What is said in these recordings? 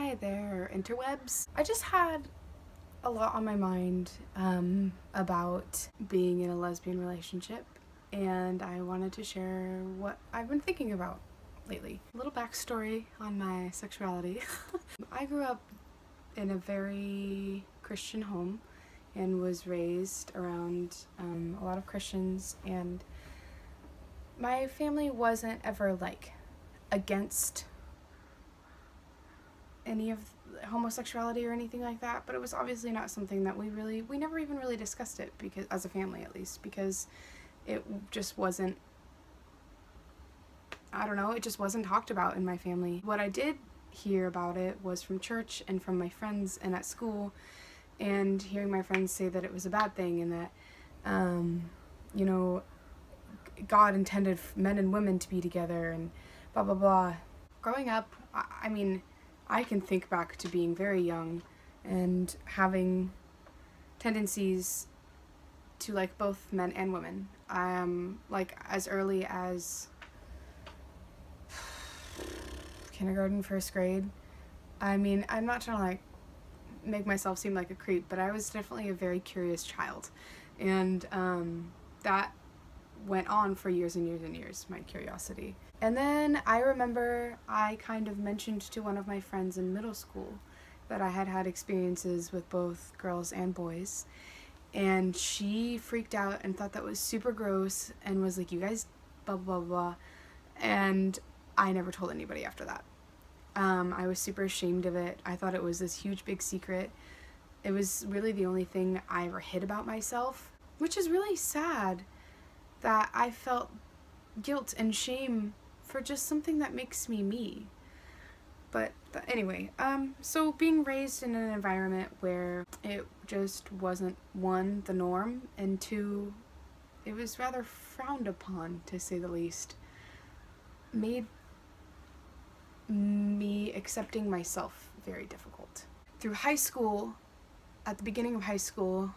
Hi there, interwebs. I just had a lot on my mind about being in a lesbian relationship, and I wanted to share what I've been thinking about lately. A little backstory on my sexuality. I grew up in a very Christian home and was raised around a lot of Christians, and my family wasn't ever like against any of homosexuality or anything like that, but it was obviously not something that we never even really discussed it, because as a family at least, because it just wasn't, I don't know, it just wasn't talked about in my family. What I did hear about it was from church and from my friends and at school, and hearing my friends say that it was a bad thing and that you know, God intended men and women to be together and blah blah blah. Growing up, I mean, I can think back to being very young and having tendencies to like both men and women. Like as early as kindergarten, first grade. I mean, I'm not trying to like make myself seem like a creep, but I was definitely a very curious child, and that went on for years and years and years, my curiosity. And then I remember I kind of mentioned to one of my friends in middle school that I had had experiences with both girls and boys, and she freaked out and thought that was super gross and was like, you guys blah blah blah, and I never told anybody after that. I was super ashamed of it. I thought it was this huge big secret. It was really the only thing I ever hid about myself, which is really sad that I felt guilt and shame for just something that makes me me. But anyway, so being raised in an environment where it just wasn't, one, the norm, and two, it was rather frowned upon, to say the least, made me accepting myself very difficult. Through high school, at the beginning of high school,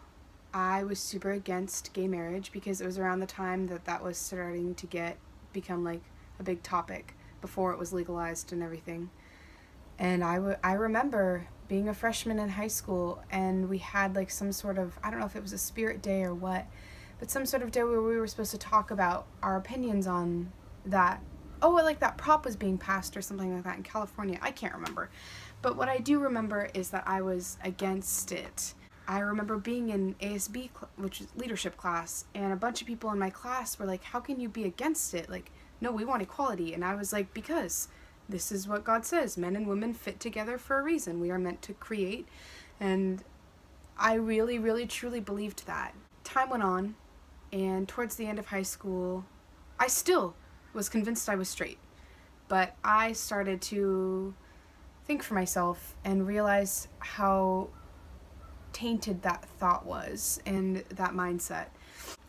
I was super against gay marriage because it was around the time that that was starting to become like a big topic before it was legalized and everything. And I remember being a freshman in high school, and we had like some sort of, I don't know if it was a spirit day or what, but some sort of day where we were supposed to talk about our opinions on that. Oh, like that prop was being passed or something like that in California. I can't remember. But what I do remember is that I was against it. I remember being in ASB, which is leadership class, and a bunch of people in my class were like, how can you be against it? Like, no, we want equality. And I was like, because this is what God says. Men and women fit together for a reason. We are meant to create. And I really, really, truly believed that. Time went on, and towards the end of high school, I still was convinced I was straight. But I started to think for myself and realize how tainted that thought was and that mindset.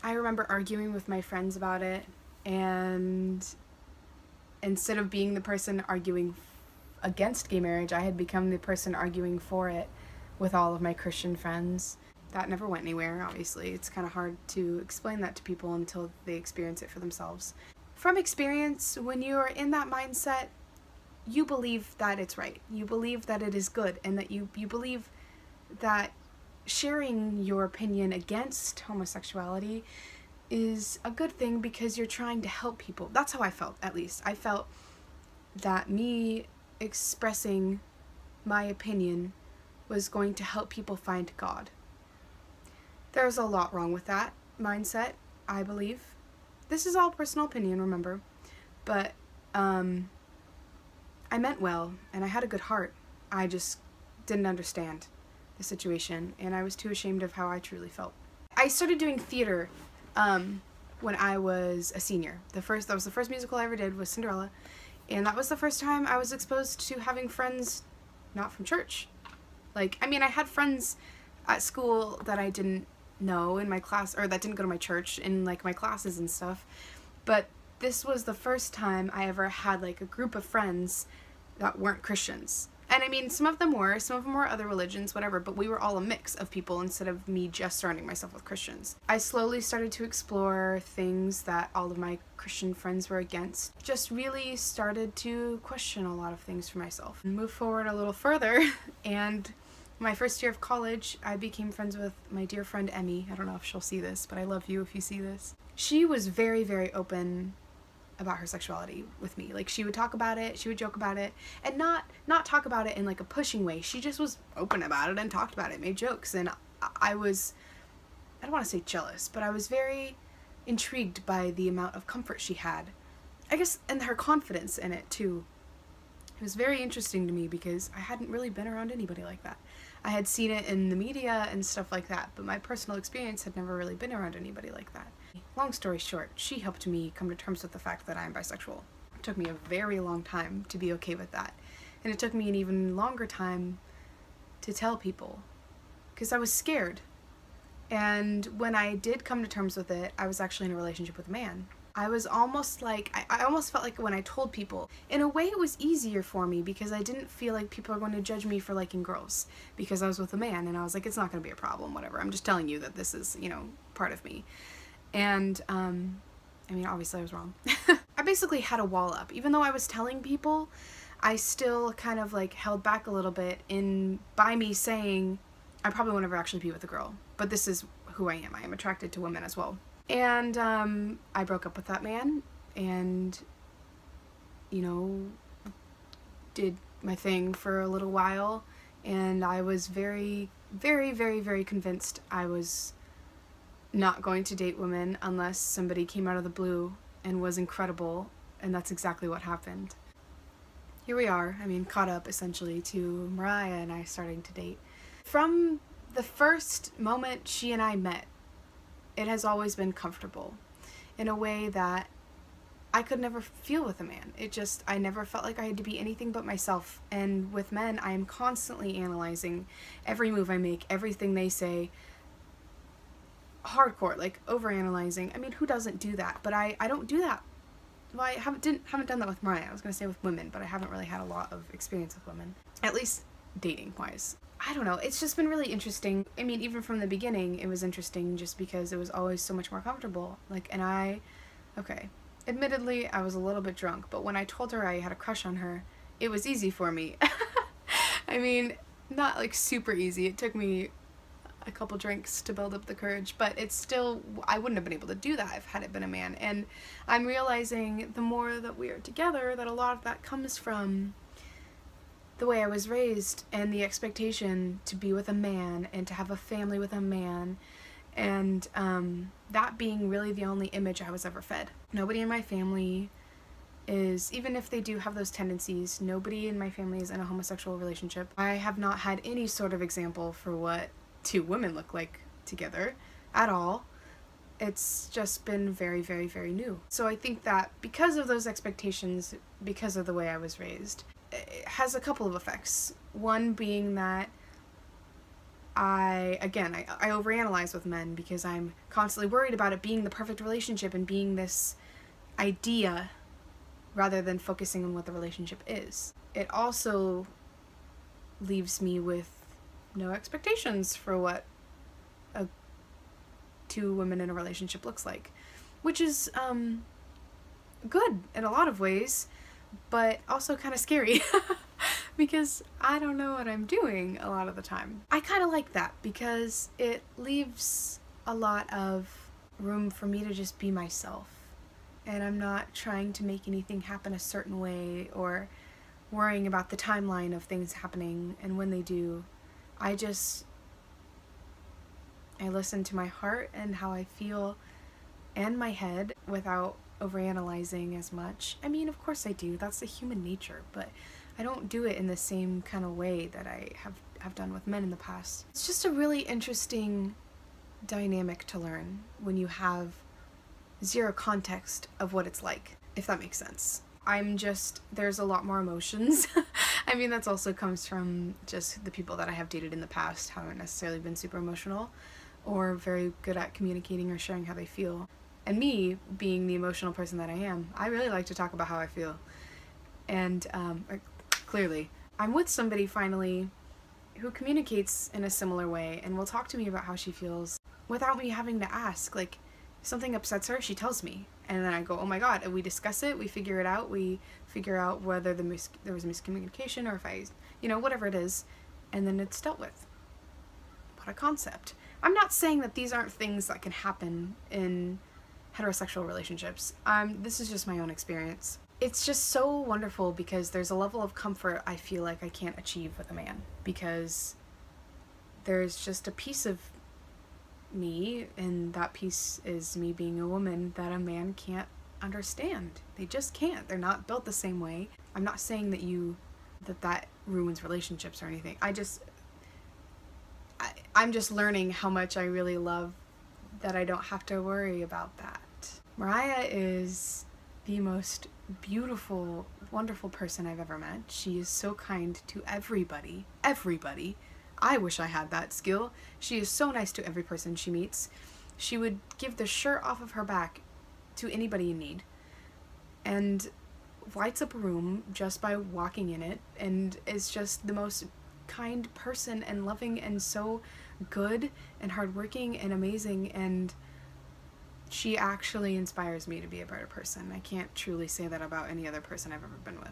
I remember arguing with my friends about it, and instead of being the person arguing against gay marriage, I had become the person arguing for it with all of my Christian friends. That never went anywhere, obviously. It's kind of hard to explain that to people until they experience it for themselves. From experience, when you're in that mindset, you believe that it's right. You believe that it is good, and that you believe that sharing your opinion against homosexuality is a good thing because you're trying to help people. That's how I felt, at least. I felt that me expressing my opinion was going to help people find God. There's a lot wrong with that mindset, I believe. This is all personal opinion, remember, but I meant well, and I had a good heart. I just didn't understand the situation, and I was too ashamed of how I truly felt. I started doing theater when I was a senior. That was the first musical I ever did, was Cinderella, and that was the first time I was exposed to having friends not from church. Like, I mean, I had friends at school that I didn't know in my class, or that didn't go to my church in like my classes and stuff, but this was the first time I ever had like a group of friends that weren't Christians. And I mean, some of them were other religions, whatever, but we were all a mix of people instead of me just surrounding myself with Christians. I slowly started to explore things that all of my Christian friends were against. Just really started to question a lot of things for myself. Move forward a little further, and my first year of college, I became friends with my dear friend Emmy. I don't know if she'll see this, but I love you if you see this. She was very, very open about her sexuality with me. Like, she would talk about it, she would joke about it, and not talk about it in like a pushing way. She just was open about it and talked about it, made jokes, and I don't want to say jealous, but I was very intrigued by the amount of comfort she had. I guess, and her confidence in it too. It was very interesting to me because I hadn't really been around anybody like that. I had seen it in the media and stuff like that, but my personal experience had never really been around anybody like that. Long story short, she helped me come to terms with the fact that I am bisexual. It took me a very long time to be okay with that. And it took me an even longer time to tell people, because I was scared. And when I did come to terms with it, I was actually in a relationship with a man. I was almost like, I almost felt like when I told people, in a way it was easier for me because I didn't feel like people are going to judge me for liking girls because I was with a man, and I was like, it's not going to be a problem, whatever. I'm just telling you that this is, you know, part of me. And, I mean, obviously I was wrong. I basically had a wall up. Even though I was telling people, I still kind of like held back a little bit by me saying, I probably won't ever actually be with a girl, but this is who I am. I am attracted to women as well. And I broke up with that man and, you know, did my thing for a little while, and I was very, very, very, very convinced I was not going to date women unless somebody came out of the blue and was incredible, and that's exactly what happened. Here we are, I mean, caught up essentially to Mariah and I starting to date. From the first moment she and I met, it has always been comfortable in a way that I could never feel with a man. I never felt like I had to be anything but myself. And with men, I am constantly analyzing every move I make, everything they say, hardcore, like overanalyzing. I mean, who doesn't do that? But I don't do that. Well, I haven't done that with Mariah. I was gonna say with women, but I haven't really had a lot of experience with women, at least dating wise. I don't know, it's just been really interesting. I mean, even from the beginning, it was interesting just because it was always so much more comfortable. Like, and okay, admittedly, I was a little bit drunk, but when I told her I had a crush on her, it was easy for me. I mean, not like super easy. It took me a couple drinks to build up the courage, but it's still, I wouldn't have been able to do that if had it been a man. And I'm realizing the more that we are together that a lot of that comes from the way I was raised and the expectation to be with a man and to have a family with a man, and that being really the only image I was ever fed. Nobody in my family is, even if they do have those tendencies, nobody in my family is in a homosexual relationship. I have not had any sort of example for what two women look like together at all. It's just been very, very, very new. So I think that because of those expectations, because of the way I was raised, it has a couple of effects. One being that I overanalyze with men because I'm constantly worried about it being the perfect relationship and being this idea rather than focusing on what the relationship is. It also leaves me with no expectations for what two women in a relationship looks like, which is good in a lot of ways, but also kind of scary because I don't know what I'm doing a lot of the time. I kind of like that because it leaves a lot of room for me to just be myself, and I'm not trying to make anything happen a certain way or worrying about the timeline of things happening, and when they do, I listen to my heart and how I feel and my head without overanalyzing as much. I mean, of course I do, that's the human nature, but I don't do it in the same kind of way that I have done with men in the past. It's just a really interesting dynamic to learn when you have zero context of what it's like, if that makes sense. There's a lot more emotions. I mean, that's also comes from just the people that I have dated in the past haven't necessarily been super emotional or very good at communicating or sharing how they feel. And me, being the emotional person that I am, I really like to talk about how I feel. And clearly, I'm with somebody finally who communicates in a similar way and will talk to me about how she feels without me having to ask. Like, if something upsets her, she tells me. And then I go, oh my god, and we discuss it, we figure it out, we figure out whether there was a miscommunication or if I, whatever it is, and then it's dealt with. What a concept. I'm not saying that these aren't things that can happen in heterosexual relationships. This is just my own experience. It's just so wonderful because there's a level of comfort I feel like I can't achieve with a man, because there's just a piece of me, and that piece is me being a woman, that a man can't understand. They just can't. They're not built the same way. I'm not saying that ruins relationships or anything. I'm just learning how much I really love that I don't have to worry about that. Mariah is the most beautiful, wonderful person I've ever met. She is so kind to everybody. Everybody. I wish I had that skill. She is so nice to every person she meets. She would give the shirt off of her back to anybody in need, and lights up a room just by walking in it, and is just the most kind person and loving and so good and hardworking and amazing, and she actually inspires me to be a better person. I can't truly say that about any other person I've ever been with.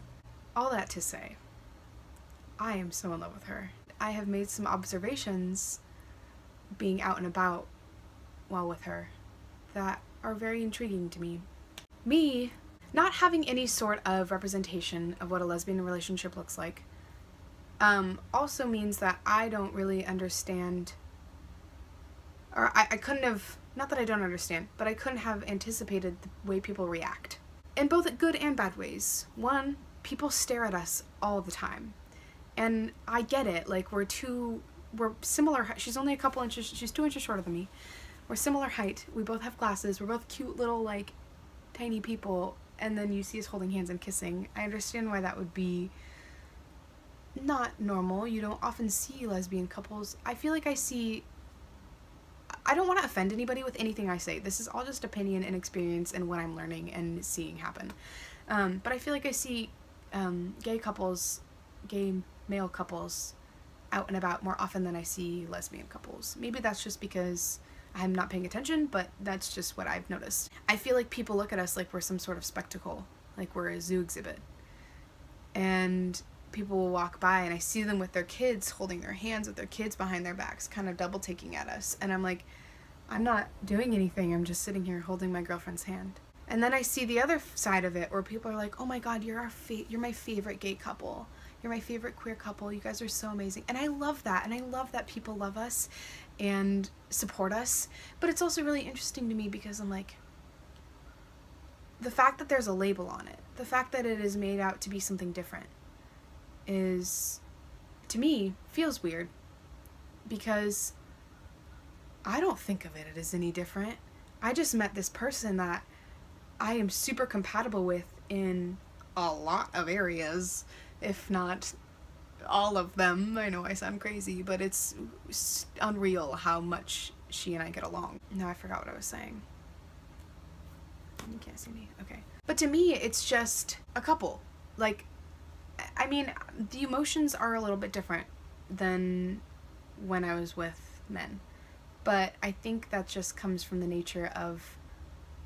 All that to say, I am so in love with her. I have made some observations being out and about while with her that are very intriguing to me. Me not having any sort of representation of what a lesbian relationship looks like also means that I don't really understand, or I couldn't have, not that I don't understand, but I couldn't have anticipated the way people react. In both good and bad ways. One, people stare at us all the time. And I get it, like, we're similar, she's only a couple inches, she's 2 inches shorter than me. We're similar height, we both have glasses, we're both cute little, like, tiny people, and then you see us holding hands and kissing. I understand why that would be not normal. You don't often see lesbian couples. I feel like I don't want to offend anybody with anything I say. This is all just opinion and experience and what I'm learning and seeing happen. But I feel like I see gay male couples out and about more often than I see lesbian couples. Maybe that's just because I'm not paying attention, but that's just what I've noticed. I feel like people look at us like we're some sort of spectacle, like we're a zoo exhibit. And people will walk by and I see them with their kids, holding their hands with their kids behind their backs, kind of double taking at us. And I'm like, I'm not doing anything, I'm just sitting here holding my girlfriend's hand. And then I see the other side of it where people are like, oh my god, you're my favorite gay couple. You're my favorite queer couple. You guys are so amazing. And I love that. And I love that people love us and support us. But it's also really interesting to me because I'm like, the fact that there's a label on it, the fact that it is made out to be something different is, to me, feels weird. Because I don't think of it as any different. I just met this person that I am super compatible with in a lot of areas, if not all of them. I know I sound crazy, but it's unreal how much she and I get along. Now I forgot what I was saying. You can't see me. Okay. But to me, it's just a couple. Like, I mean, the emotions are a little bit different than when I was with men. But I think that just comes from the nature of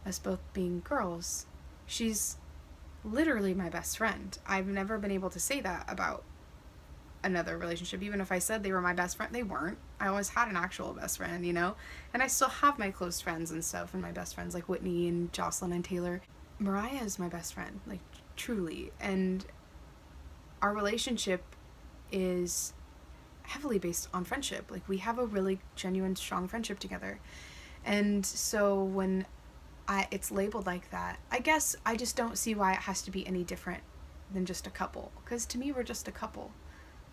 us both being girls. She's literally my best friend. I've never been able to say that about another relationship. Even if I said they were my best friend, they weren't. I always had an actual best friend, you know? And I still have my close friends and stuff, and my best friends like Whitney and Jocelyn and Taylor. Mariah is my best friend, like, truly. And our relationship is heavily based on friendship. Like, we have a really genuine, strong friendship together. And so when it's labeled like that, I guess I just don't see why it has to be any different than just a couple. Because to me, we're just a couple.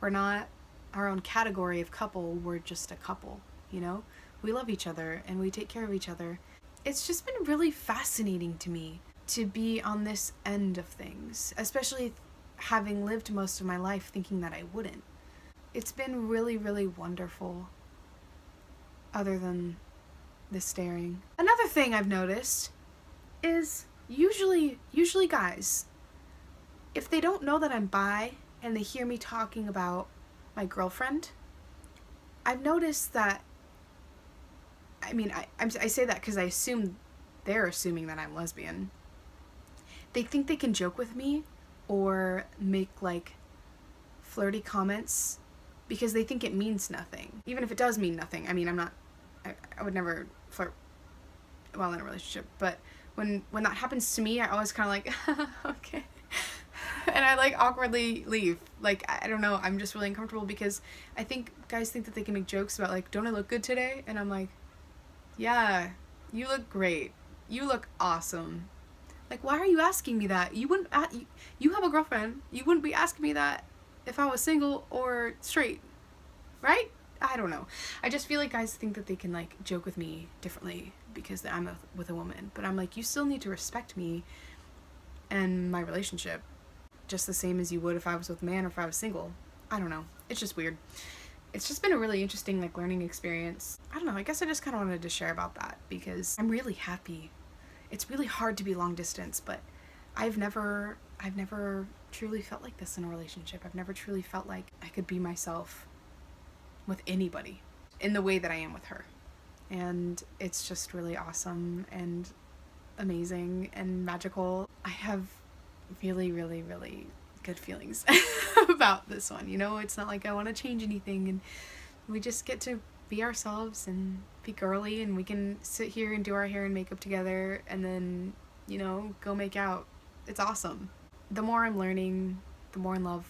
We're not our own category of couple, we're just a couple, you know? We love each other and we take care of each other. It's just been really fascinating to me to be on this end of things, especially having lived most of my life thinking that I wouldn't. It's been really, really wonderful, other than the staring. Another thing I've noticed is usually guys, if they don't know that I'm bi and they hear me talking about my girlfriend, I've noticed that, I mean, I say that because I assume they're assuming that I'm lesbian. They think they can joke with me or make like flirty comments because they think it means nothing. Even if it does mean nothing. I mean, I would never flirt while in a relationship, but when that happens to me, I always kind of like, okay. And I like awkwardly leave. Like, I don't know, I'm just really uncomfortable because I think guys think that they can make jokes about like, don't I look good today? And I'm like, yeah, you look great. You look awesome. Like, why are you asking me that? You wouldn't, you have a girlfriend. You wouldn't be asking me that if I was single or straight, right? I don't know. I just feel like guys think that they can like joke with me differently because I'm with a woman. But I'm like, you still need to respect me and my relationship just the same as you would if I was with a man or if I was single. I don't know. It's just weird. It's just been a really interesting like learning experience. I don't know. I guess I just kind of wanted to share about that because I'm really happy. It's really hard to be long distance, but I've never truly felt like this in a relationship. I've never truly felt like I could be myself with anybody in the way that I am with her. And it's just really awesome and amazing and magical. I have really, really, really good feelings about this one. You know, it's not like I want to change anything, and we just get to be ourselves and be girly, and we can sit here and do our hair and makeup together and then, you know, go make out. It's awesome. The more I'm learning, the more in love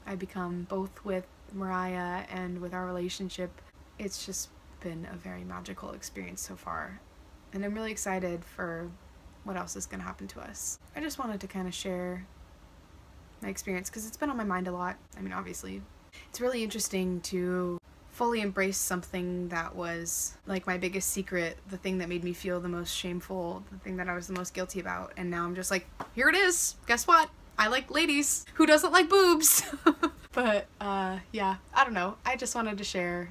I become, both with Mariah and with our relationship. It's just been a very magical experience so far, and I'm really excited for what else is going to happen to us. I just wanted to kind of share my experience because it's been on my mind a lot. I mean, obviously. It's really interesting to fully embrace something that was like my biggest secret, the thing that made me feel the most shameful, the thing that I was the most guilty about, and now I'm just like, here it is. Guess what? I like ladies. Who doesn't like boobs? But yeah, I don't know. I just wanted to share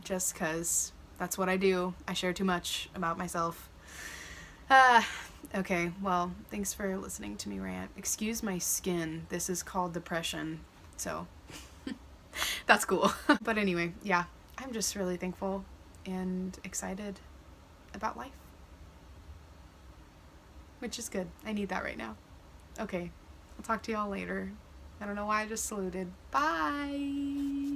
just because that's what I do. I share too much about myself. Okay, well, thanks for listening to me rant. Excuse my skin. This is called depression, so that's cool. But anyway, yeah, I'm just really thankful and excited about life, which is good. I need that right now. Okay, I'll talk to y'all later. I don't know why I just saluted. Bye!